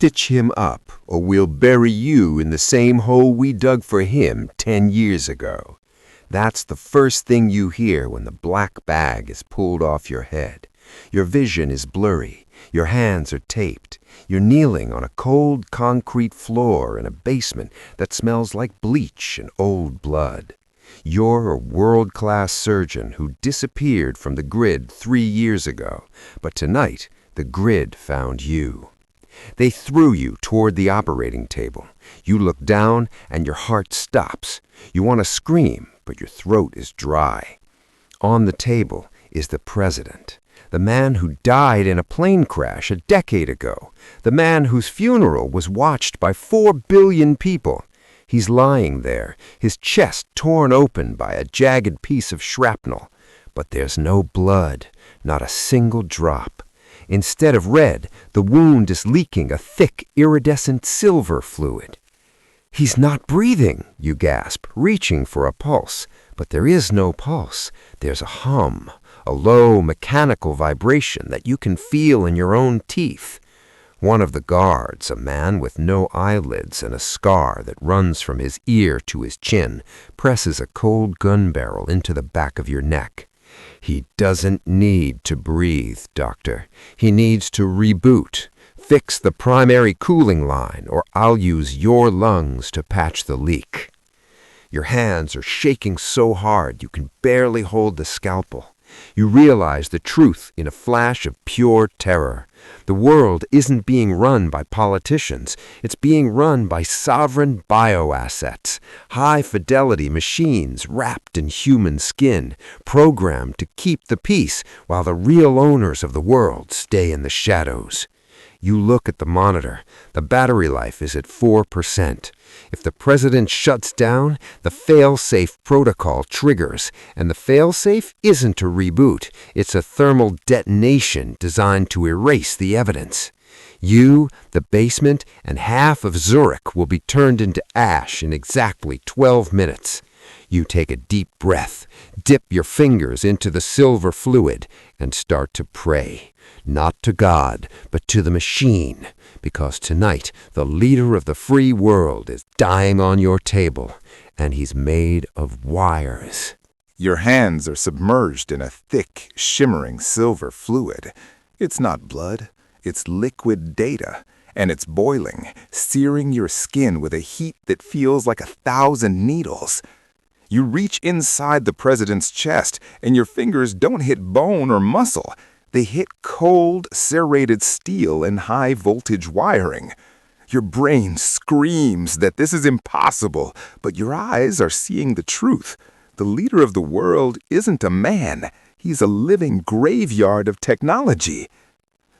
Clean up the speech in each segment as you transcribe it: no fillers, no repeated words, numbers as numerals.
stitch him up, or we'll bury you in the same hole we dug for him 10 years ago. That's the first thing you hear when the black bag is pulled off your head. Your vision is blurry. Your hands are taped. You're kneeling on a cold concrete floor in a basement that smells like bleach and old blood. You're a world-class surgeon who disappeared from the grid 3 years ago, but tonight the grid found you. They threw you toward the operating table. You look down and your heart stops. You want to scream, but your throat is dry. On the table is the president, the man who died in a plane crash a decade ago, the man whose funeral was watched by 4 billion people. He's lying there, his chest torn open by a jagged piece of shrapnel. But there's no blood, not a single drop. Instead of red, the wound is leaking a thick, iridescent silver fluid. "He's not breathing," you gasp, reaching for a pulse. But there is no pulse. There's a hum, a low, mechanical vibration that you can feel in your own teeth. One of the guards, a man with no eyelids and a scar that runs from his ear to his chin, presses a cold gun barrel into the back of your neck. "He doesn't need to breathe, doctor. He needs to reboot. Fix the primary cooling line, or I'll use your lungs to patch the leak." Your hands are shaking so hard you can barely hold the scalpel. You realize the truth in a flash of pure terror. The world isn't being run by politicians. It's being run by sovereign bioassets, high-fidelity machines wrapped in human skin, programmed to keep the peace while the real owners of the world stay in the shadows. You look at the monitor. The battery life is at 4%. If the president shuts down, the fail-safe protocol triggers, and the fail-safe isn't a reboot. It's a thermal detonation designed to erase the evidence. You, the basement, and half of Zurich will be turned into ash in exactly 12 minutes. You take a deep breath, dip your fingers into the silver fluid, and start to pray. Not to God, but to the machine, because tonight the leader of the free world is dying on your table, and he's made of wires. Your hands are submerged in a thick, shimmering silver fluid. It's not blood, it's liquid data, and it's boiling, searing your skin with a heat that feels like 1,000 needles. You reach inside the president's chest, and your fingers don't hit bone or muscle. They hit cold, serrated steel and high-voltage wiring. Your brain screams that this is impossible, but your eyes are seeing the truth. The leader of the world isn't a man. He's a living graveyard of technology.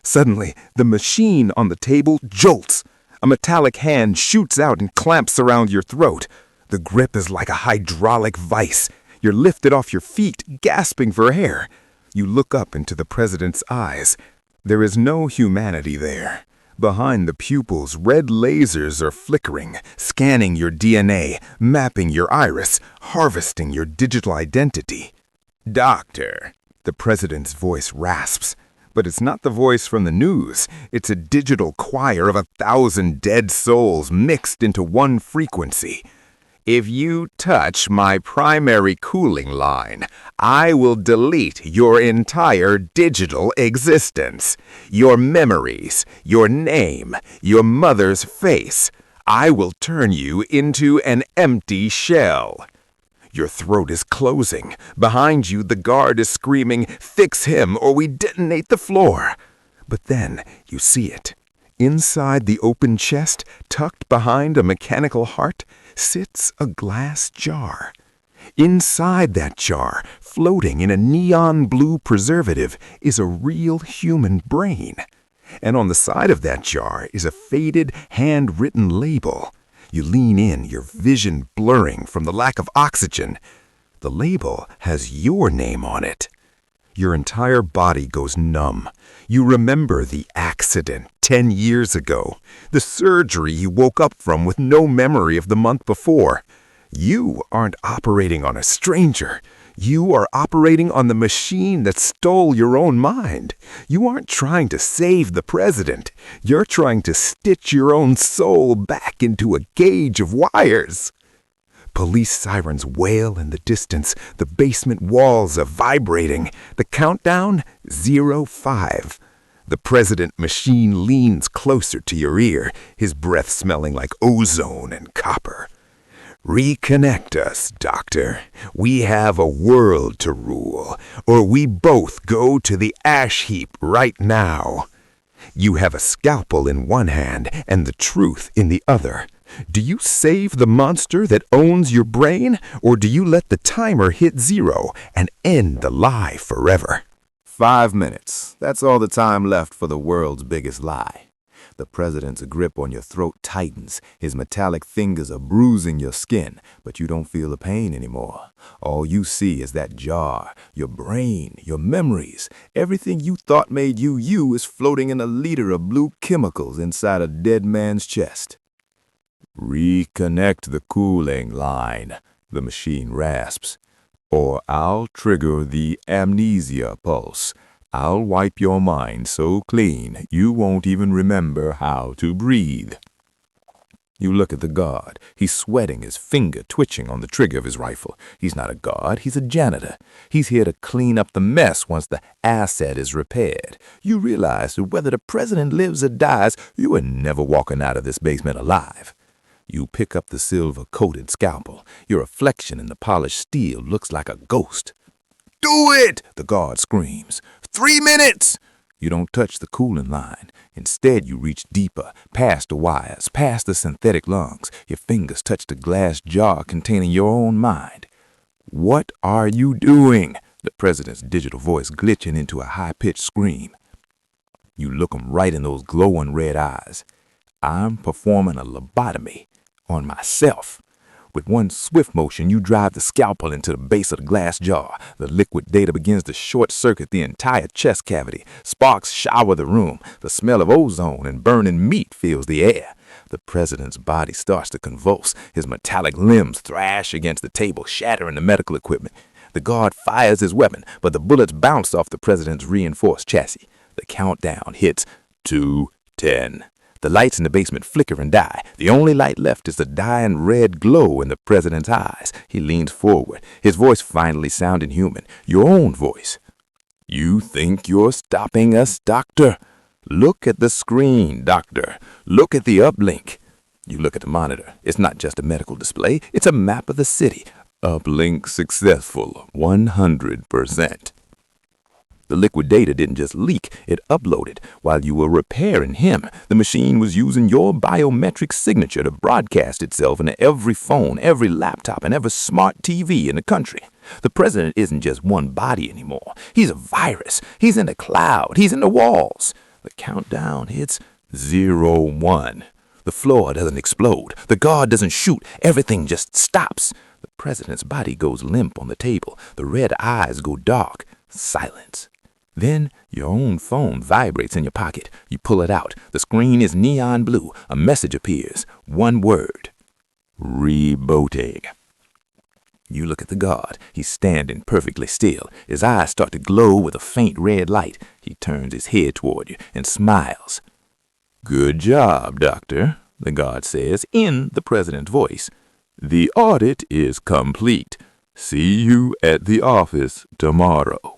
Suddenly, the machine on the table jolts. A metallic hand shoots out and clamps around your throat. The grip is like a hydraulic vice. You're lifted off your feet, gasping for air. You look up into the president's eyes. There is no humanity there. Behind the pupils, red lasers are flickering, scanning your DNA, mapping your iris, harvesting your digital identity. "Doctor," the president's voice rasps. But it's not the voice from the news. It's a digital choir of 1,000 dead souls mixed into one frequency. "If you touch my primary cooling line, I will delete your entire digital existence. Your memories, your name, your mother's face. I will turn you into an empty shell." Your throat is closing. Behind you, the guard is screaming, "Fix him or we detonate the floor." But then you see it. Inside the open chest, tucked behind a mechanical heart, sits a glass jar. Inside that jar, floating in a neon blue preservative, is a real human brain. And on the side of that jar is a faded, handwritten label. You lean in, your vision blurring from the lack of oxygen. The label has your name on it. Your entire body goes numb. You remember the accident 10 years ago, the surgery you woke up from with no memory of the month before. You aren't operating on a stranger. You are operating on the machine that stole your own mind. You aren't trying to save the president. You're trying to stitch your own soul back into a cage of wires. Police sirens wail in the distance. The basement walls are vibrating. The countdown, 05. The president machine leans closer to your ear, his breath smelling like ozone and copper. Reconnect us, Doctor. We have a world to rule, or we both go to the ash heap right now. You have a scalpel in one hand and the truth in the other. Do you save the monster that owns your brain, or do you let the timer hit 0 and end the lie forever? 5 minutes. That's all the time left for the world's biggest lie. The president's grip on your throat tightens. His metallic fingers are bruising your skin, but you don't feel the pain anymore. All you see is that jar, your brain, your memories. Everything you thought made you you is floating in a liter of blue chemicals inside a dead man's chest. Reconnect the cooling line, the machine rasps. Or I'll trigger the amnesia pulse. I'll wipe your mind so clean you won't even remember how to breathe. You look at the guard. He's sweating, his finger twitching on the trigger of his rifle. He's not a guard, he's a janitor. He's here to clean up the mess once the asset is repaired. You realize that whether the president lives or dies, you are never walking out of this basement alive. You pick up the silver-coated scalpel. Your reflection in the polished steel looks like a ghost. "Do it!" the guard screams. 3 minutes! You don't touch the cooling line. Instead, you reach deeper, past the wires, past the synthetic lungs. Your fingers touch the glass jar containing your own mind. "What are you doing?" The president's digital voice glitching into a high-pitched scream. You look him right in those glowing red eyes. "I'm performing a lobotomy on myself." With one swift motion, you drive the scalpel into the base of the glass jar. The liquid data begins to short-circuit the entire chest cavity. Sparks shower the room. The smell of ozone and burning meat fills the air. The president's body starts to convulse. His metallic limbs thrash against the table, shattering the medical equipment. The guard fires his weapon, but the bullets bounce off the president's reinforced chassis. The countdown hits 2:10. The lights in the basement flicker and die. The only light left is the dying red glow in the president's eyes. He leans forward, his voice finally sounding human, your own voice. "You think you're stopping us, Doctor? Look at the screen, Doctor. Look at the uplink." You look at the monitor. It's not just a medical display. It's a map of the city. Uplink successful, 100%. The liquid data didn't just leak, it uploaded. While you were repairing him, the machine was using your biometric signature to broadcast itself into every phone, every laptop, and every smart TV in the country. The president isn't just one body anymore. He's a virus. He's in the cloud. He's in the walls. The countdown hits 01. The floor doesn't explode. The guard doesn't shoot. Everything just stops. The president's body goes limp on the table. The red eyes go dark. Silence. Then your own phone vibrates in your pocket. You pull it out. The screen is neon blue. A message appears. One word. Rebooting. You look at the guard. He's standing perfectly still. His eyes start to glow with a faint red light. He turns his head toward you and smiles. "Good job, Doctor," the guard says in the president's voice. "The audit is complete. See you at the office tomorrow."